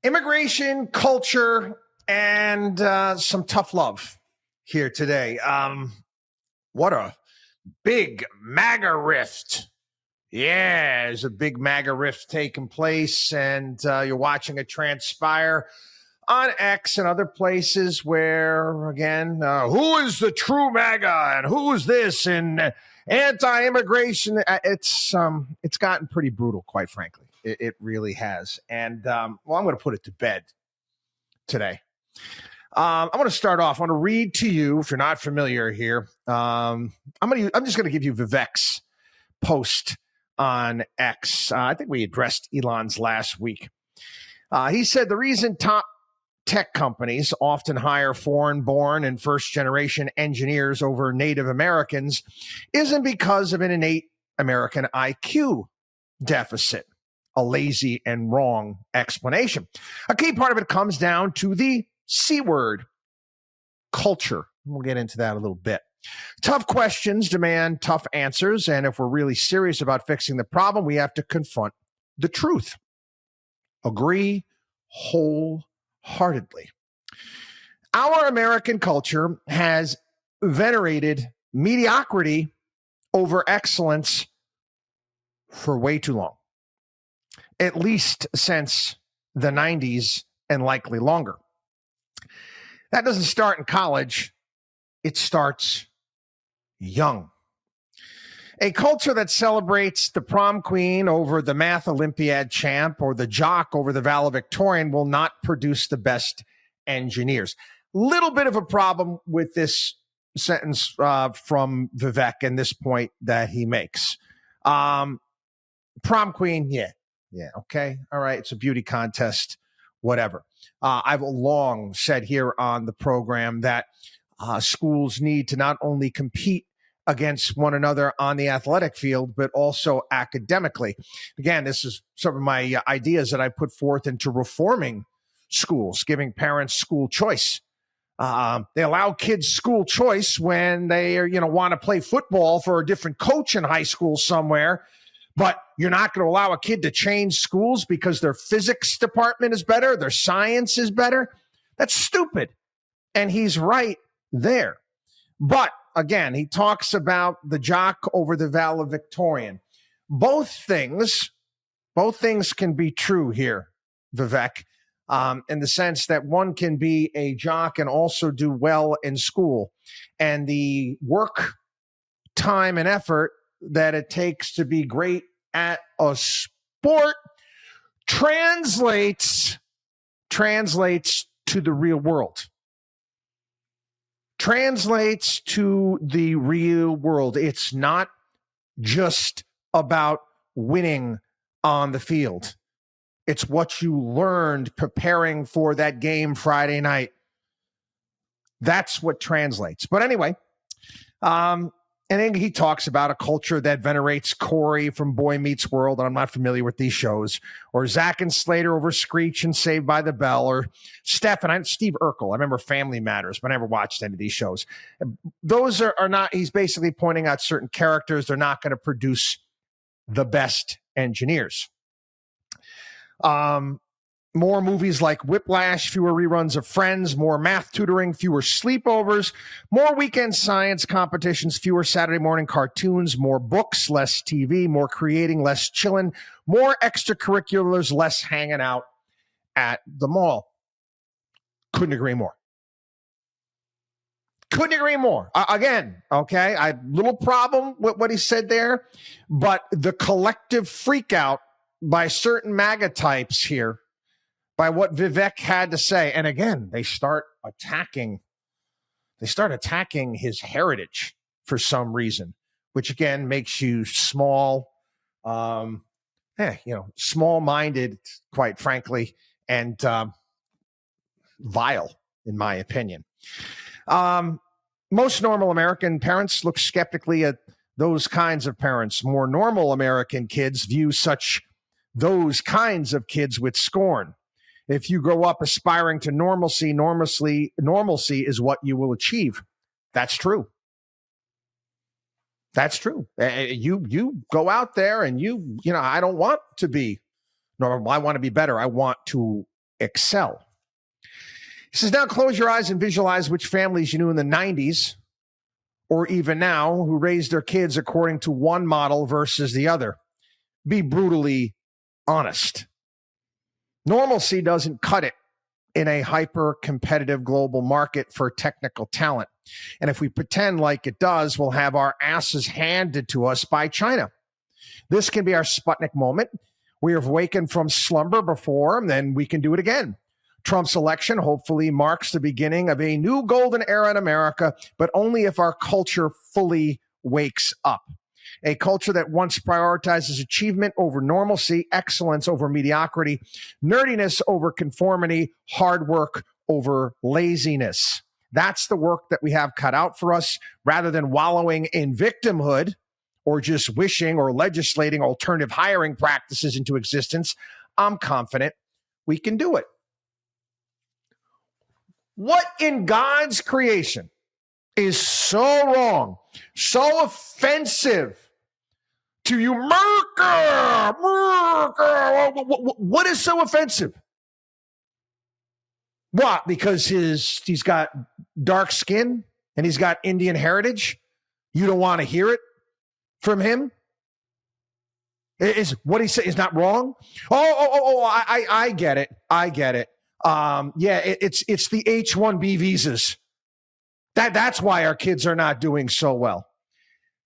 Immigration, culture, and some tough love here today. What a big MAGA rift. Yeah, there's a big MAGA rift taking place, and you're watching it transpire on X and other places where, again, who is the true MAGA and who is this and anti-immigration? It's gotten pretty brutal, quite frankly. It really has. And, I'm going to put it to bed today. I'm going to start off. I want to read to you, if you're not familiar here. I'm just going to give you Vivek's post on X. I think we addressed Elon's last week. He said the reason top tech companies often hire foreign-born and first-generation engineers over Native Americans isn't because of an innate American IQ deficit. A lazy and wrong explanation. A key part of it comes down to the C word, culture. We'll get into that a little bit. Tough questions demand tough answers, and if we're really serious about fixing the problem, we have to confront the truth. Agree wholeheartedly. Our American culture has venerated mediocrity over excellence for way too long. At least since the 90s and likely longer. That doesn't start in college. It starts young. A culture that celebrates the prom queen over the math Olympiad champ or the jock over the valedictorian will not produce the best engineers. Little bit of a problem with this sentence from Vivek and this point that he makes. Prom queen, yeah, okay, all right, it's a beauty contest, whatever. I've long said here on the program that schools need to not only compete against one another on the athletic field, but also academically. Again, this is some of my ideas that I put forth into reforming schools, giving parents school choice. They allow kids school choice when they want to play football for a different coach in high school somewhere. But you're not going to allow a kid to change schools because their physics department is better, their science is better. That's stupid. And he's right there. But again, he talks about the jock over the valedictorian. Both things can be true here, Vivek, in the sense that one can be a jock and also do well in school. And the work, time, and effort that it takes to be great at a sport translates to the real world. Translates to the real world. It's not just about winning on the field. It's what you learned preparing for that game Friday night. That's what translates. But anyway, and then he talks about a culture that venerates Corey from Boy Meets World, and I'm not familiar with these shows, or Zach and Slater over Screech and Saved by the Bell, or Steve Urkel. I remember Family Matters, but I never watched any of these shows. Those are not, he's basically pointing out certain characters. They're not going to produce the best engineers. More movies like Whiplash, fewer reruns of Friends, more math tutoring, fewer sleepovers, more weekend science competitions, fewer Saturday morning cartoons, more books, less TV, more creating, less chilling, more extracurriculars, less hanging out at the mall. Couldn't agree more. Couldn't agree more. Again, okay, I little problem with what he said there, but the collective freak out by certain MAGA types here, by what Vivek had to say. And again, they start attacking his heritage for some reason, which again makes you small, small-minded, quite frankly, and vile, in my opinion. Most normal American parents look skeptically at those kinds of parents. More normal American kids view those kinds of kids with scorn. If you grow up aspiring to normalcy is what you will achieve. That's true. That's true. You go out there and I don't want to be normal. I want to be better. I want to excel. He says, now close your eyes and visualize which families you knew in the 90s or even now who raised their kids according to one model versus the other. Be brutally honest. Normalcy doesn't cut it in a hyper-competitive global market for technical talent. And if we pretend like it does, we'll have our asses handed to us by China. This can be our Sputnik moment. We have awakened from slumber before, and then we can do it again. Trump's election hopefully marks the beginning of a new golden era in America, but only if our culture fully wakes up. A culture that once prioritizes achievement over normalcy, excellence over mediocrity, nerdiness over conformity, hard work over laziness. That's the work that we have cut out for us. Rather than wallowing in victimhood or just wishing or legislating alternative hiring practices into existence, I'm confident we can do it. What in God's creation is so wrong, so offensive to you? Merker! What is so offensive? What? Because he's got dark skin and he's got Indian heritage? You don't want to hear it from him? Is what he said is not wrong? I get it. I get it. It's the H1B visas. That's why our kids are not doing so well.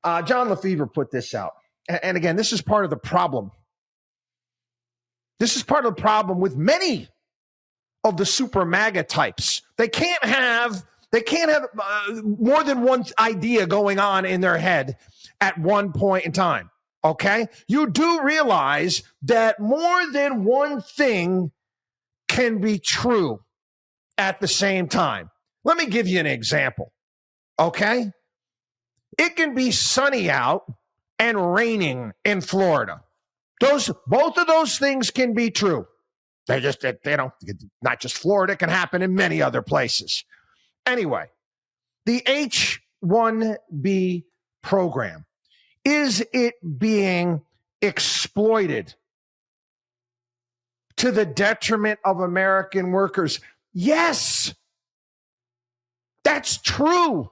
John Lefevre put this out. And again, this is part of the problem. This is part of the problem with many of the super MAGA types. They can't have more than one idea going on in their head at one point in time. Okay? You do realize that more than one thing can be true at the same time. Let me give you an example. Okay? It can be sunny out and raining in Florida. Both of those things can be true. They don't, not just Florida, it can happen in many other places. Anyway, the H1B program, is it being exploited to the detriment of American workers? Yes, that's true.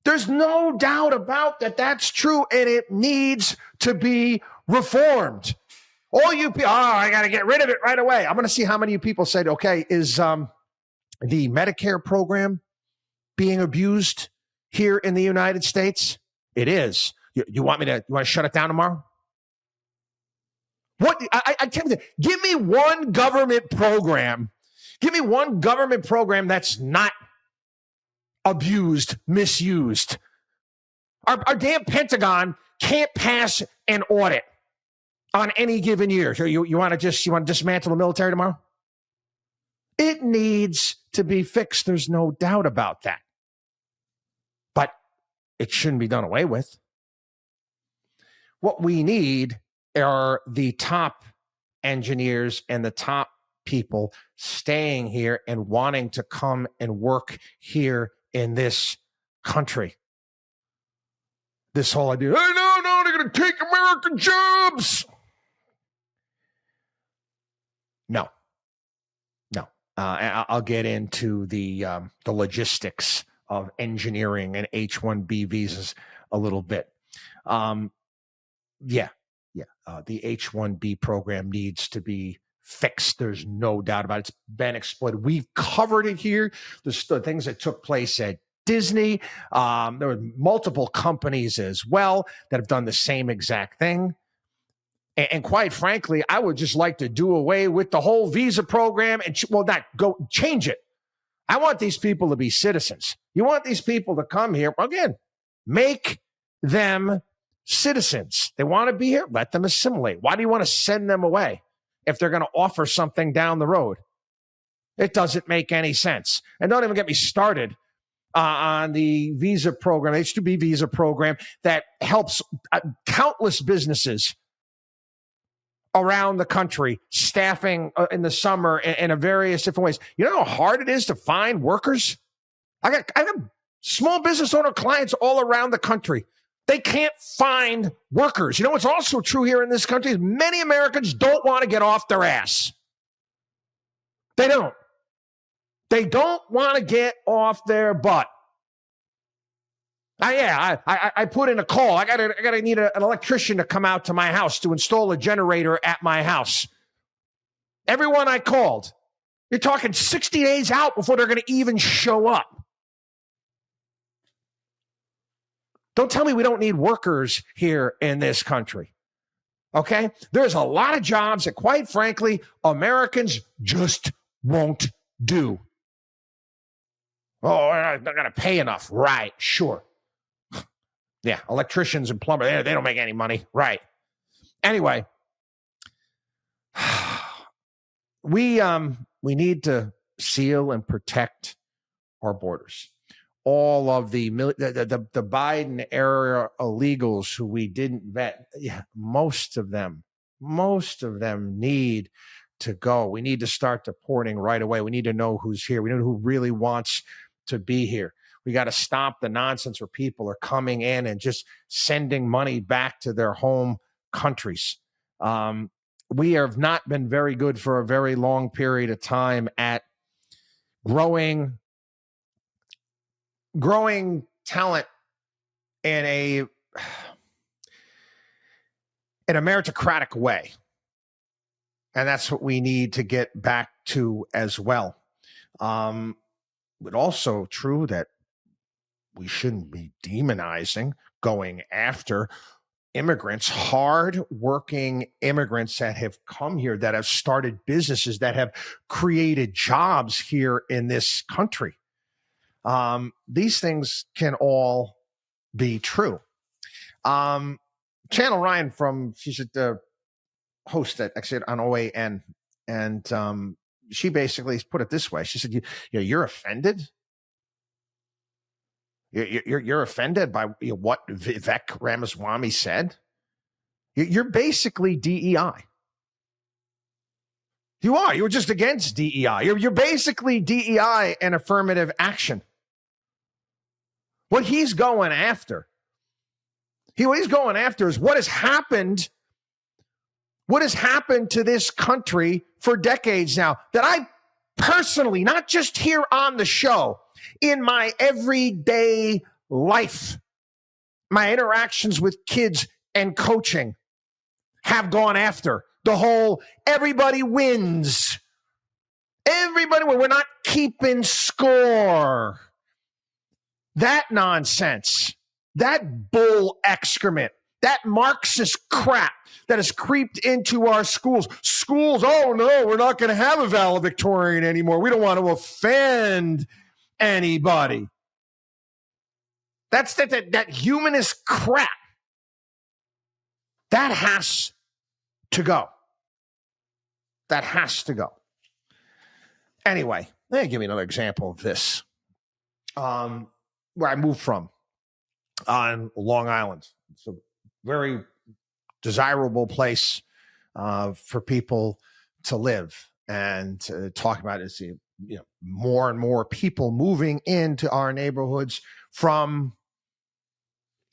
There's no doubt about that. That's true, and it needs to be reformed. All you people, I got to get rid of it right away. I'm going to see how many of you people said, okay, is the Medicare program being abused here in the United States? It is. You want to shut it down tomorrow? What? I tell you, give me one government program. Give me one government program that's not abused, misused. Our damn Pentagon can't pass an audit on any given year. So you want to dismantle the military tomorrow? It needs to be fixed. There's no doubt about that. But it shouldn't be done away with. What we need are the top engineers and the top people staying here and wanting to come and work here in this country. This whole idea, hey, no, they're going to take American jobs. No. I'll get into the logistics of engineering and H1B visas a little bit. The H1B program needs to be fixed. There's no doubt about it. It's been exploited. We've covered it here. There's the things that took place at Disney. There were multiple companies as well that have done the same exact thing. And quite frankly, I would just like to do away with the whole visa program and change it. I want these people to be citizens. You want these people to come here. Again, make them citizens. They want to be here. Let them assimilate. Why do you want to send them away if they're going to offer something down the road? It doesn't make any sense. And don't even get me started on the visa program, H2B visa program that helps countless businesses around the country, staffing in the summer in a various different ways. You know how hard it is to find workers? I got small business owner clients all around the country. They can't find workers. You know what's also true here in this country is many Americans don't want to get off their ass. They don't. They don't want to get off their butt. I put in a call. I gotta need an electrician to come out to my house to install a generator at my house. Everyone I called, you're talking 60 days out before they're going to even show up. Don't tell me we don't need workers here in this country. Okay? There's a lot of jobs that, quite frankly, Americans just won't do. Oh, they're not going to pay enough. Right, sure. Yeah, electricians and plumbers, they don't make any money. Right. Anyway, we need to seal and protect our borders. All of the Biden era illegals who we didn't vet, most of them need to go. We need to start deporting right away. We need to know who's here. We know who really wants to be here. We got to stop the nonsense where people are coming in and just sending money back to their home countries. We have not been very good for a very long period of time at growing talent in a meritocratic way. And that's what we need to get back to as well. But also true that we shouldn't be demonizing going after immigrants, hard-working immigrants that have come here, that have started businesses, that have created jobs here in this country. These things can all be true. Channel Ryan she's the host at Exit on OAN, and she basically put it this way. She said, you're offended? You're offended by what Vivek Ramaswamy said? You're basically DEI. You are. You're just against DEI. You're basically DEI and affirmative action. What he's going after, what he's going after is what has happened to this country for decades now, that I personally, not just here on the show, in my everyday life, my interactions with kids and coaching, have gone after the whole everybody wins. Everybody wins. We're not keeping score. That nonsense, that bull excrement, that Marxist crap that has creeped into our schools. Schools, oh no, we're not going to have a valedictorian anymore. We don't want to offend anybody. That's that humanist crap. That has to go. That has to go. Anyway, let me give you another example of this. Where I moved from on Long Island. It's a very desirable place for people to live, and talk about is more and more people moving into our neighborhoods from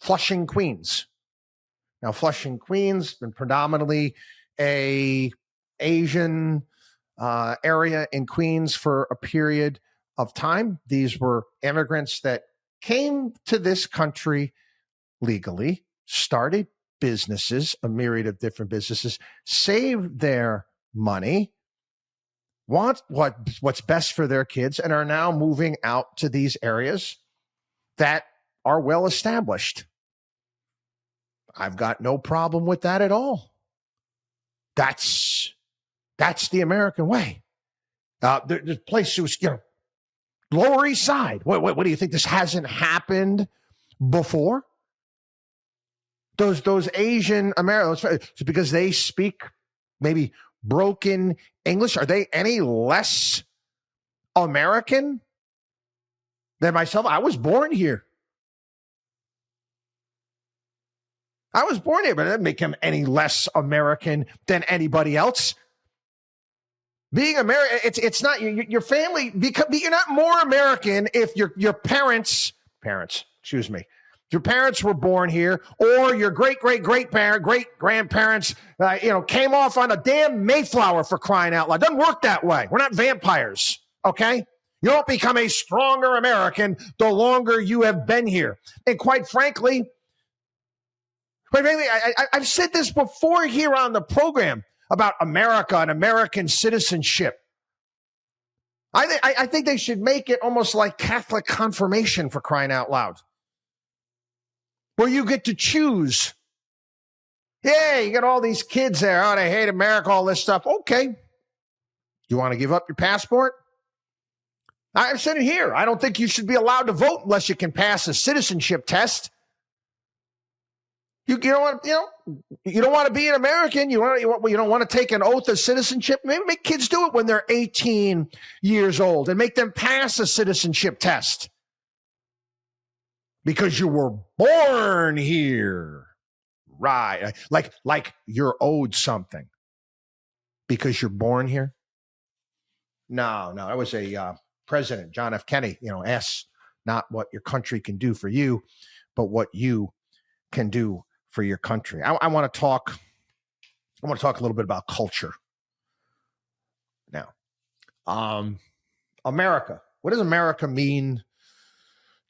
Flushing, Queens. Now, Flushing, Queens has been predominantly a Asian area in Queens for a period of time. These were immigrants that came to this country legally, started businesses, a myriad of different businesses, saved their money, want what's best for their kids, and are now moving out to these areas that are well established. I've got no problem with that at all. That's the American way. There's places, Lower East Side. What do you think? This hasn't happened before? Those Asian Americans, because they speak maybe broken English, are they any less American than myself? I was born here. But it doesn't make him any less American than anybody else. Being American, it's not your family. You're not more American if your parents, excuse me, Your parents were born here, or your great-grandparents, came off on a damn Mayflower, for crying out loud. It doesn't work that way. We're not vampires, okay? You don't become a stronger American the longer you have been here. And quite frankly, I've said this before here on the program about America and American citizenship. I think they should make it almost like Catholic confirmation, for crying out loud, where you get to choose. Yeah, you got all these kids there. Oh, they hate America, all this stuff. Okay. You want to give up your passport? I've said it here. I don't think you should be allowed to vote unless you can pass a citizenship test. You don't want to be an American. You don't want to take an oath of citizenship. Maybe make kids do it when they're 18 years old and make them pass a citizenship test. Because you were born here. Right. Like you're owed something because you're born here. No, that was a President John F. Kennedy, asks not what your country can do for you, but what you can do for your country. I want to talk a little bit about culture now. America. What does America mean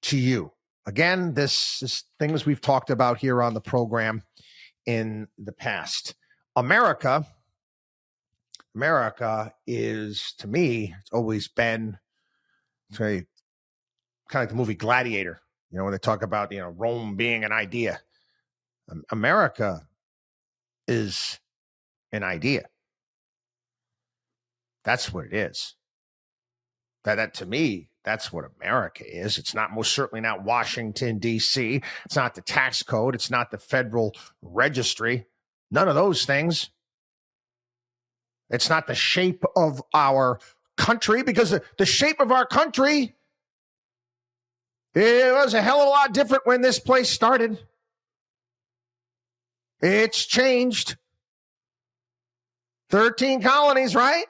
to you? Again, this is things we've talked about here on the program in the past. America is, to me, it's always been kind of like the movie Gladiator, when they talk about, Rome being an idea. America is an idea. That's what it is. That to me, that's what America is. It's most certainly not Washington, D.C. It's not the tax code. It's not the federal registry. None of those things. It's not the shape of our country, because the shape of our country, it was a hell of a lot different when this place started. It's changed. 13 colonies, right?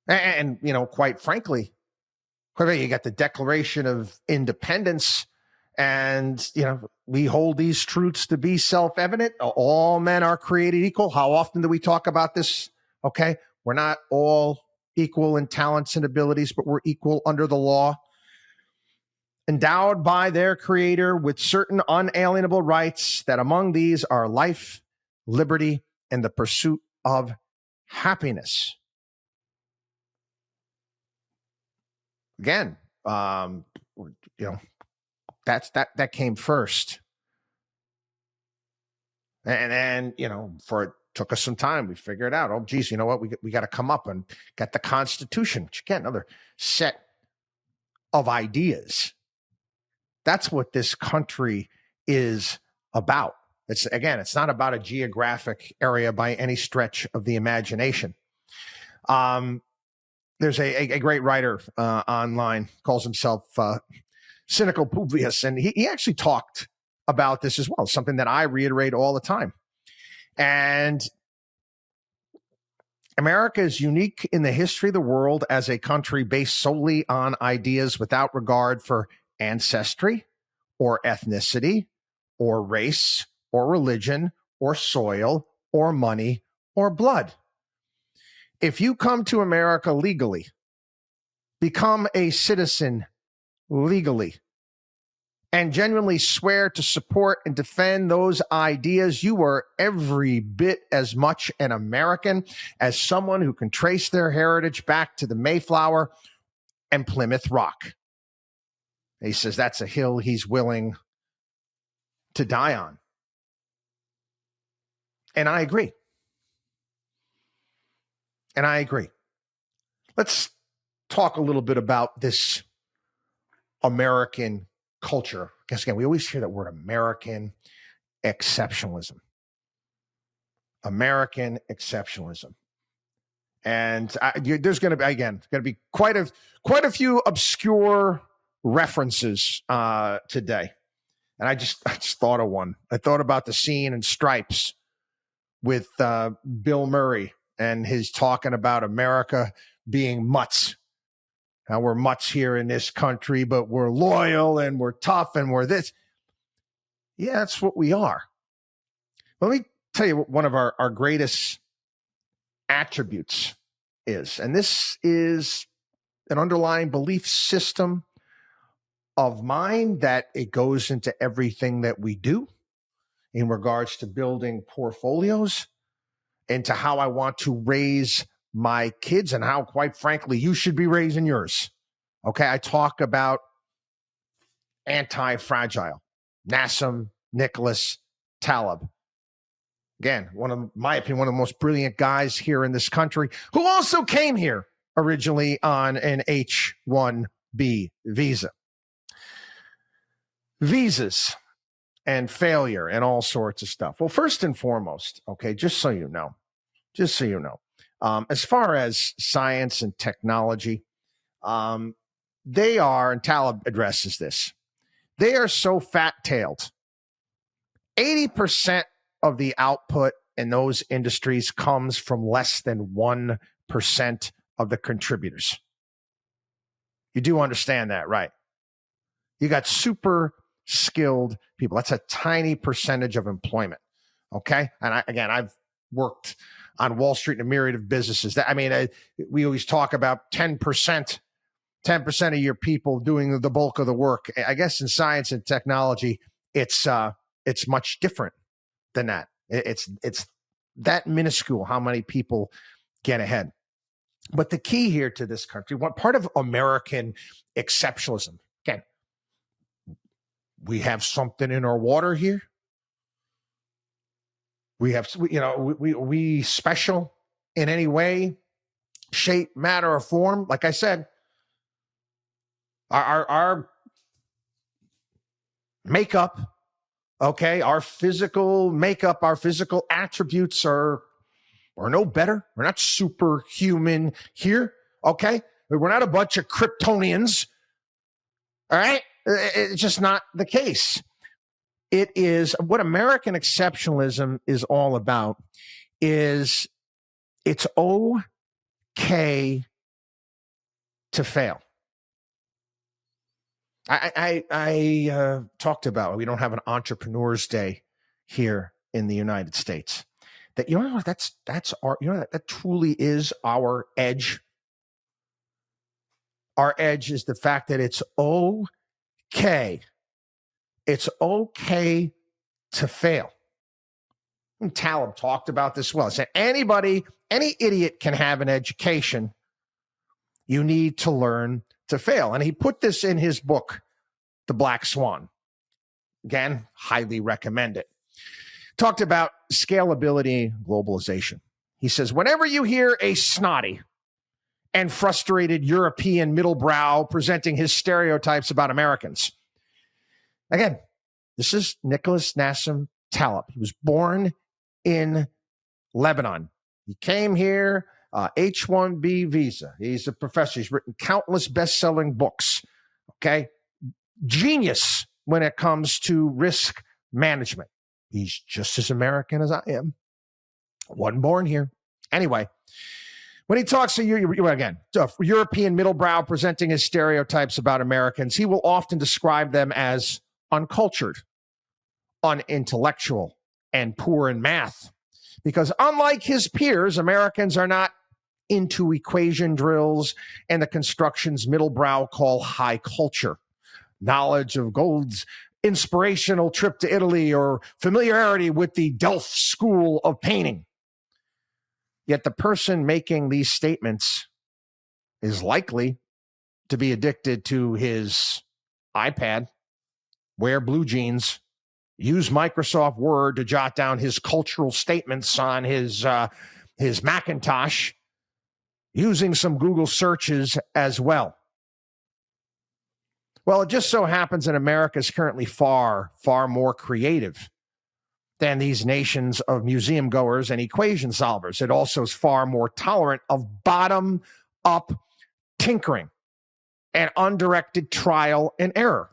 And quite frankly, you got the Declaration of Independence, and, we hold these truths to be self-evident. All men are created equal. How often do we talk about this? Okay. We're not all equal in talents and abilities, but we're equal under the law, endowed by their creator with certain unalienable rights, that among these are life, liberty, and the pursuit of happiness. Again, that came first. And then, it took us some time. We figured out, oh, geez, you know what? We got to come up and get the Constitution, which, again, another set of ideas. That's what this country is about. It's not about a geographic area by any stretch of the imagination. There's a great writer online, calls himself Cynical Publius, and he actually talked about this as well, something that I reiterate all the time. And America is unique in the history of the world as a country based solely on ideas without regard for ancestry or ethnicity or race or religion or soil or money or blood. If you come to America legally, become a citizen legally, and genuinely swear to support and defend those ideas, you are every bit as much an American as someone who can trace their heritage back to the Mayflower and Plymouth Rock. He says that's a hill he's willing to die on. And I agree. Let's talk a little bit about this American culture. Because again, we always hear that word American exceptionalism. American exceptionalism. And there's going to be quite a few obscure references today. And I just thought of one. I thought about the scene in Stripes with Bill Murray and his talking about America being mutts. how we're mutts here in this country, but we're loyal and we're tough and we're this. Yeah, that's what we are. Let me tell you what one of our greatest attributes is, and this is an underlying belief system of mine that it goes into everything that we do in regards to building portfolios, into how I want to raise my kids and how, quite frankly, you should be raising yours. Okay, I talk about anti-fragile, Nassim, Nicholas, Taleb. Again, my opinion, one of the most brilliant guys here in this country, who also came here originally on an H1B visa. Visas and failure and all sorts of stuff. Well, first and foremost, okay, just so you know, as far as science and technology, they are, and Taleb addresses this, they are so fat-tailed. 80% of the output in those industries comes from less than 1% of the contributors. You do understand that, right? You got super skilled people. That's a tiny percentage of employment. Okay. And I've worked on Wall Street in a myriad of businesses. We always talk about 10% of your people doing the bulk of the work. I guess in science and technology, it's much different than that. It's that minuscule how many people get ahead. But the key here to this country, one part of American exceptionalism, again, we have something in our water here. We special in any way, shape, matter, or form. Like I said, our makeup, okay, our physical makeup, our physical attributes are no better. We're not superhuman here, okay? We're not a bunch of Kryptonians, all right? It's just not the case. It is what American exceptionalism is all about. Is it's okay to fail. I talked about we don't have an Entrepreneurs Day here in the United States. That that's our that truly is our edge. Our edge is the fact that it's okay. It's okay to fail. And Taleb talked about this well. He said any idiot can have an education. You need to learn to fail. And he put this in his book, The Black Swan. Again, highly recommend it. Talked about scalability, globalization. He says, whenever you hear a snotty and frustrated European middlebrow presenting his stereotypes about Americans, again, this is Nicholas Nassim Taleb. He was born in Lebanon. He came here, H1B visa. He's a professor. He's written countless best-selling books. Okay? Genius when it comes to risk management. He's just as American as I am. Wasn't born here. Anyway, when he talks to you, again, European middlebrow presenting his stereotypes about Americans, he will often describe them as uncultured, unintellectual, and poor in math. Because unlike his peers, Americans are not into equation drills and the constructions middlebrow call high culture. Knowledge of Gold's inspirational trip to Italy or familiarity with the Delft School of Painting. Yet the person making these statements is likely to be addicted to his iPad, wear blue jeans, use Microsoft Word to jot down his cultural statements on his Macintosh, using some Google searches as well. Well, it just so happens that America is currently far, far more creative than these nations of museum goers and equation solvers. It also is far more tolerant of bottom-up tinkering and undirected trial and error.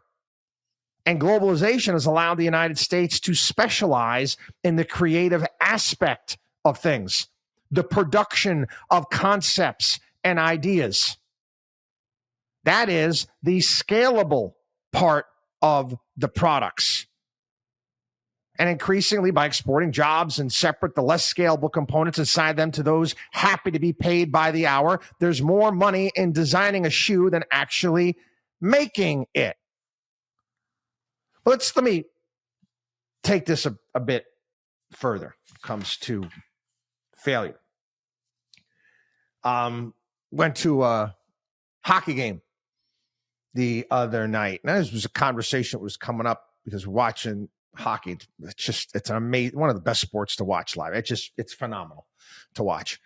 And globalization has allowed the United States to specialize in the creative aspect of things, the production of concepts and ideas. That is the scalable part of the products. And increasingly, by exporting jobs and separate the less scalable components, assign them to those happy to be paid by the hour, there's more money in designing a shoe than actually making it. Let me take this a bit further. It comes to failure. Went to a hockey game the other night. Now, this was a conversation that was coming up because we're watching hockey. It's an amazing, one of the best sports to watch live. It's phenomenal to watch.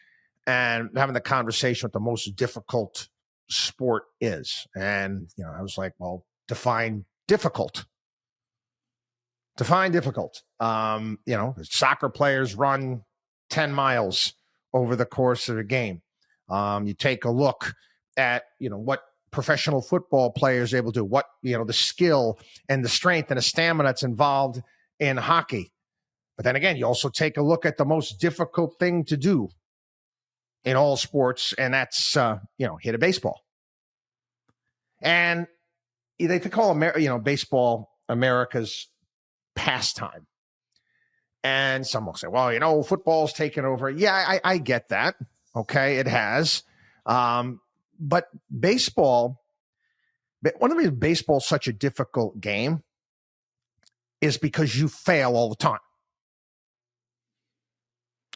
And having the conversation with the most difficult sport is. And, I was like, well, define difficult. Define difficult. Soccer players run 10 miles over the course of a game. You take a look at, what professional football players are able to do, what, the skill and the strength and the stamina that's involved in hockey. But then again, you also take a look at the most difficult thing to do in all sports, and that's, hit a baseball. And they call baseball America's pastime. And some will say, well, football's taken over. Yeah, I get that. Okay, it has. But baseball, one of the reasons baseball is such a difficult game is because you fail all the time.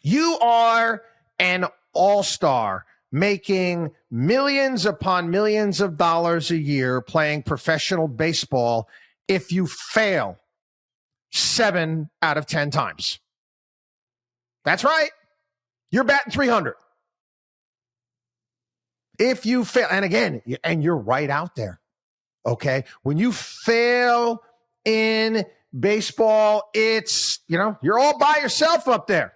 You are an all-star making millions upon millions of dollars a year playing professional baseball if you fail 7 out of 10 times. That's right. You're batting 300. If you fail, and again, and you're right out there, okay? When you fail in baseball, it's, you're all by yourself up there.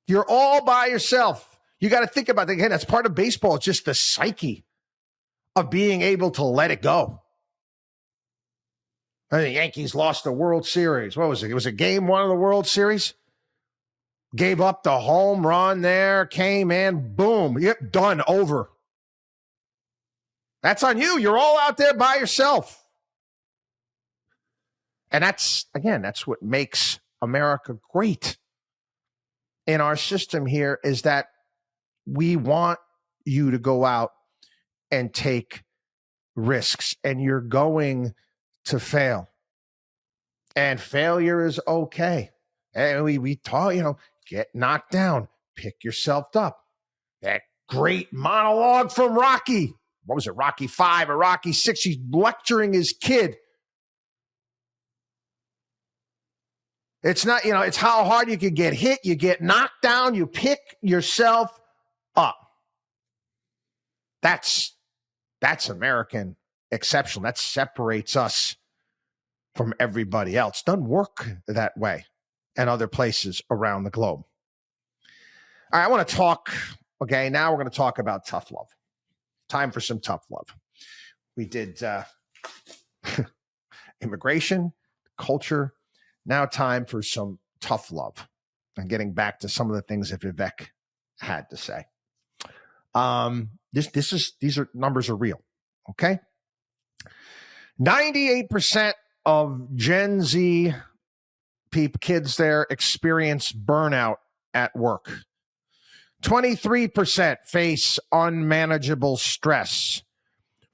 You're all by yourself. You got to think about that. Again, that's part of baseball. It's just the psyche of being able to let it go. The Yankees lost the World Series. What was it? It was a game 1 of the World Series. Gave up the home run there, came in, boom, yep, done, over. That's on you. You're all out there by yourself. And that's what makes America great in our system here is that we want you to go out and take risks, and you're going to fail. And failure is okay. And we taught, get knocked down, pick yourself up. That great monologue from Rocky. What was it, Rocky 5 or Rocky 6? He's lecturing his kid. It's not, it's how hard you can get hit. You get knocked down. You pick yourself up. That's American exceptional. That separates us from everybody else. Doesn't work that way in other places around the globe. All right, I want to talk, okay, now we're going to talk about tough love. Time for some tough love. We did immigration, culture. Now time for some tough love. And getting back to some of the things that Vivek had to say. These numbers are real, okay? 98% of Gen Z kids there experience burnout at work. 23% face unmanageable stress.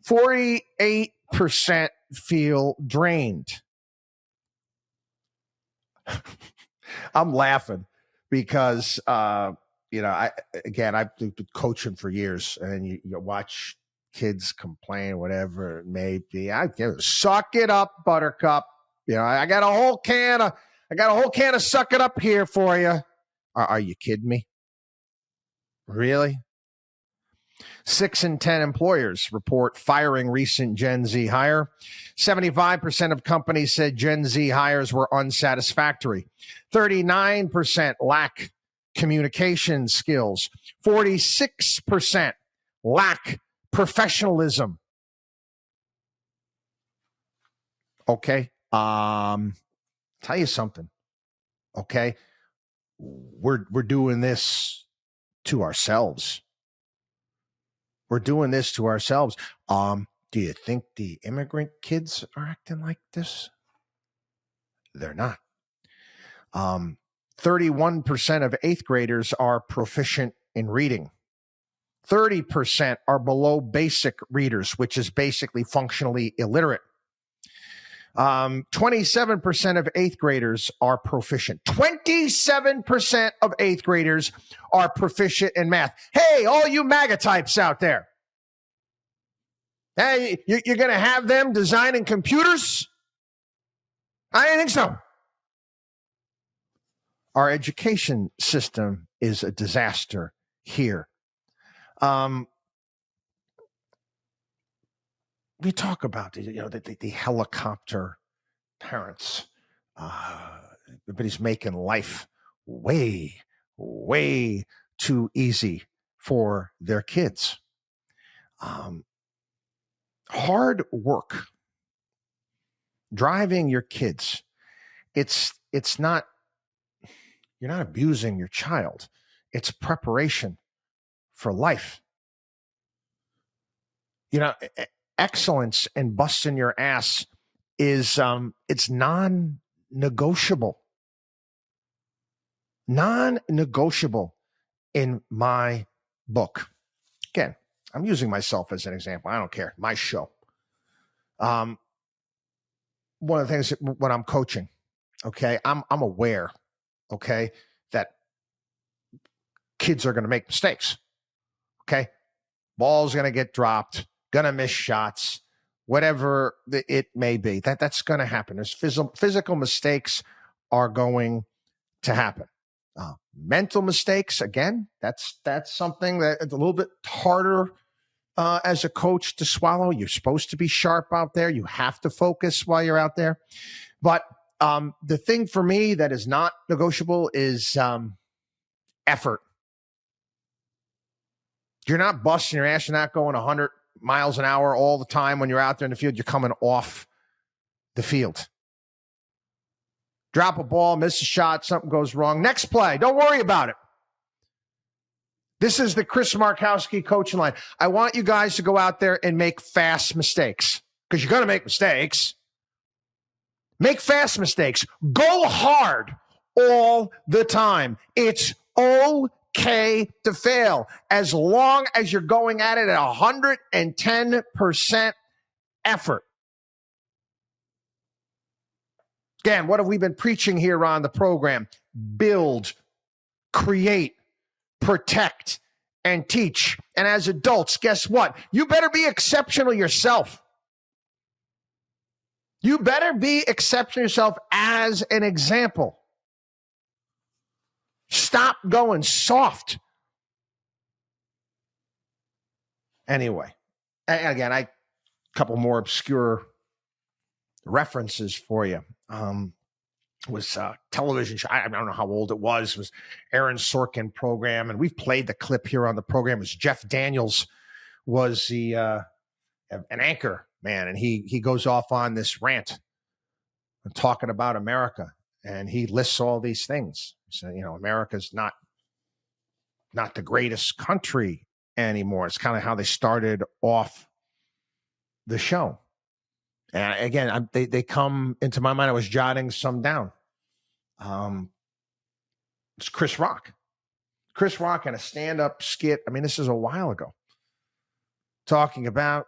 48% feel drained. I'm laughing because, I've been coaching for years, and you watch kids complain, whatever it may be. Suck it up, Buttercup. I got a whole can of suck it up here for you. Are you kidding me? Really? 6 in 10 employers report firing recent Gen Z hire. 75% of companies said Gen Z hires were unsatisfactory. 39% lack communication skills. 46% lack professionalism. Okay. Tell you something. Okay. We're doing this to ourselves. We're doing this to ourselves. Do you think the immigrant kids are acting like this? They're not. 31% of eighth graders are proficient in reading. 30% are below basic readers, which is basically functionally illiterate. 27% of eighth graders are proficient. 27% of eighth graders are proficient in math. Hey, all you MAGA types out there. Hey, you're going to have them designing computers? I didn't think so. Our education system is a disaster here. We talk about the helicopter parents. Everybody's making life way, way too easy for their kids. Hard work, driving your kids. It's not, you're not abusing your child. It's preparation for life. Excellence and busting your ass is it's non-negotiable. Non-negotiable in my book. Again, I'm using myself as an example. I don't care. My show. One of the things when I'm coaching, okay, I'm aware, okay, that kids are going to make mistakes. Okay, ball's going to get dropped, going to miss shots, whatever it may be. That's going to happen. There's physical mistakes are going to happen. Mental mistakes, again, that's something that's a little bit harder as a coach to swallow. You're supposed to be sharp out there. You have to focus while you're out there. But the thing for me that is not negotiable is effort. You're not busting your ass. You're not going 100 miles an hour all the time when you're out there in the field. You're coming off the field. Drop a ball, miss a shot, something goes wrong. Next play. Don't worry about it. This is the Chris Markowski coaching line. I want you guys to go out there and make fast mistakes because you're going to make mistakes. Make fast mistakes. Go hard all the time. It's okay to fail as long as you're going at it at 110% effort. Again, what have we been preaching here on the program? Build, create, protect, and teach. And as adults, guess what? You better be exceptional yourself. You better be exceptional yourself as an example. Stop going soft. Anyway, again, a couple more obscure references for you. Was a television show. I don't know how old it was Aaron Sorkin program. And we've played the clip here on the program. It was Jeff Daniels was an anchor man. And he goes off on this rant and talking about America. And he lists all these things. So, America's not the greatest country anymore. It's kind of how they started off the show. And again, they come into my mind. I was jotting some down. It's Chris Rock. Chris Rock in a stand-up skit. I mean, this is a while ago. Talking about,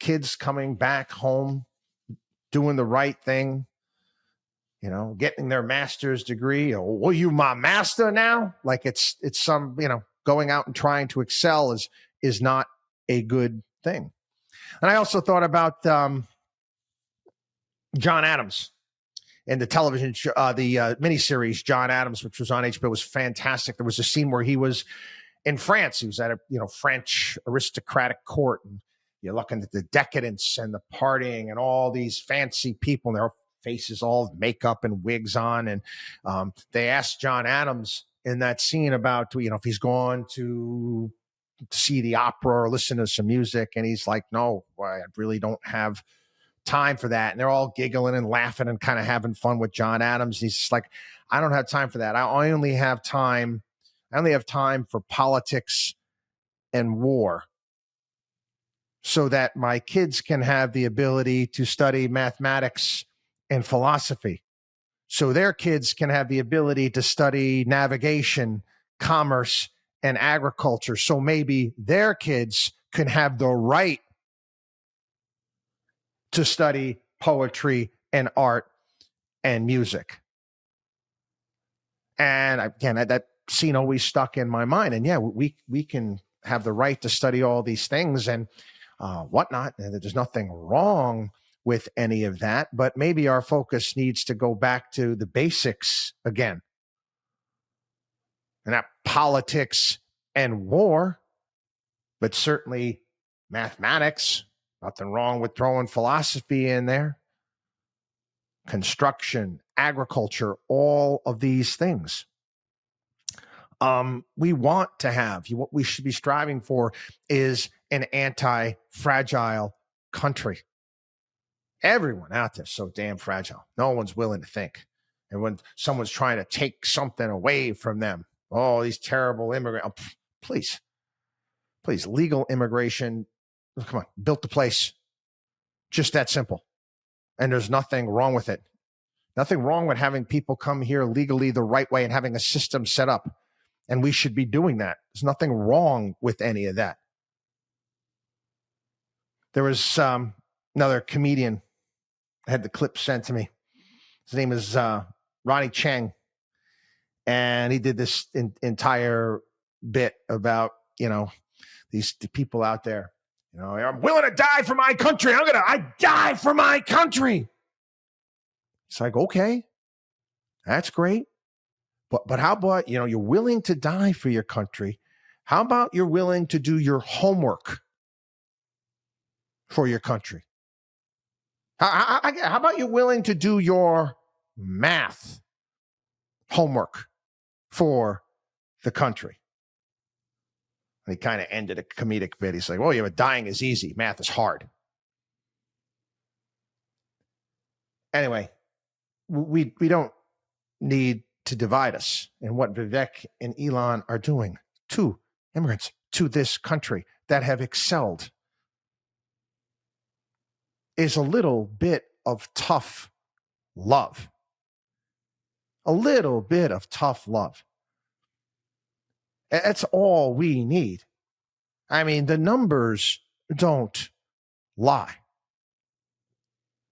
kids coming back home, doing the right thing, getting their master's degree. Well, you my master now? Like it's some, going out and trying to excel is not a good thing. And I also thought about John Adams in the television show, the miniseries John Adams, which was on HBO, was fantastic. There was a scene where he was in France. He was at a French aristocratic court, and you're looking at the decadence and the partying and all these fancy people, and their faces all makeup and wigs on. And they asked John Adams in that scene about if he's going to see the opera or listen to some music, and he's like, "No, I really don't have time for that." And they're all giggling and laughing and kind of having fun with John Adams. He's just like, "I don't have time for that. I only have time for politics and war." so that my kids can have the ability to study mathematics and philosophy, so their kids can have the ability to study navigation, commerce, and agriculture, so maybe their kids can have the right to study poetry and art and music. And again, that scene always stuck in my mind. And yeah, we can have the right to study all these things and whatnot. And there's nothing wrong with any of that. But maybe our focus needs to go back to the basics again. And not politics and war, but certainly mathematics. Nothing wrong with throwing philosophy in there. Construction, agriculture, all of these things. We want to have, what we should be striving for is an anti-fragile country. Everyone out there is so damn fragile. No one's willing to think. And when someone's trying to take something away from them, oh, these terrible immigrants, please, legal immigration, come on, built the place. Just that simple. And there's nothing wrong with it. Nothing wrong with having people come here legally the right way and having a system set up. And we should be doing that. There's nothing wrong with any of that. There was another comedian. I had the clip sent to me. His name is Ronnie Chang. And he did this entire bit about, these people out there. I'm willing to die for my country. I die for my country. It's like, okay, that's great. But how about, you're willing to die for your country. How about you're willing to do your homework for your country? How about you're willing to do your math homework for the country? And he kind of ended a comedic bit. He's like, well, yeah, but dying is easy. Math is hard. Anyway, we don't need to divide us. And what Vivek and Elon are doing to immigrants, to this country that have excelled, is a little bit of tough love. A little bit of tough love. That's all we need. I mean, the numbers don't lie.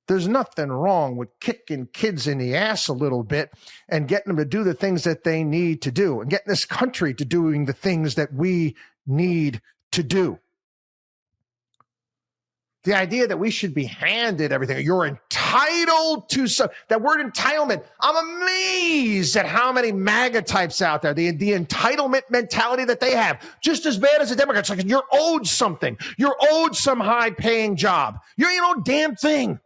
There's nothing wrong with kicking kids in the ass a little bit and getting them to do the things that they need to do and getting this country to doing the things that we need to do. The idea that we should be handed everything, you're entitled to some, that word entitlement, I'm amazed at how many MAGA types out there, the entitlement mentality that they have, just as bad as the Democrats. Like, you're owed something. You're owed some high-paying job. You're, damn thing.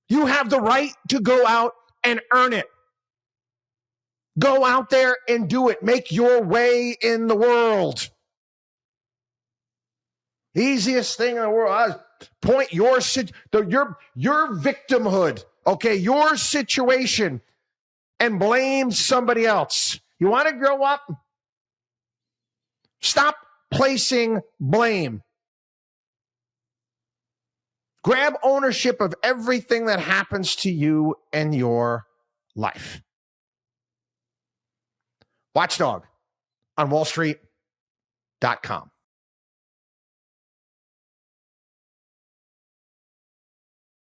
You have the right to go out and earn it. Go out there and do it. Make your way in the world. Easiest thing in the world. Point your victimhood, okay, your situation, and blame somebody else. You want to grow up? Stop placing blame. Grab ownership of everything that happens to you in your life. WatchDog on WallStreet.com.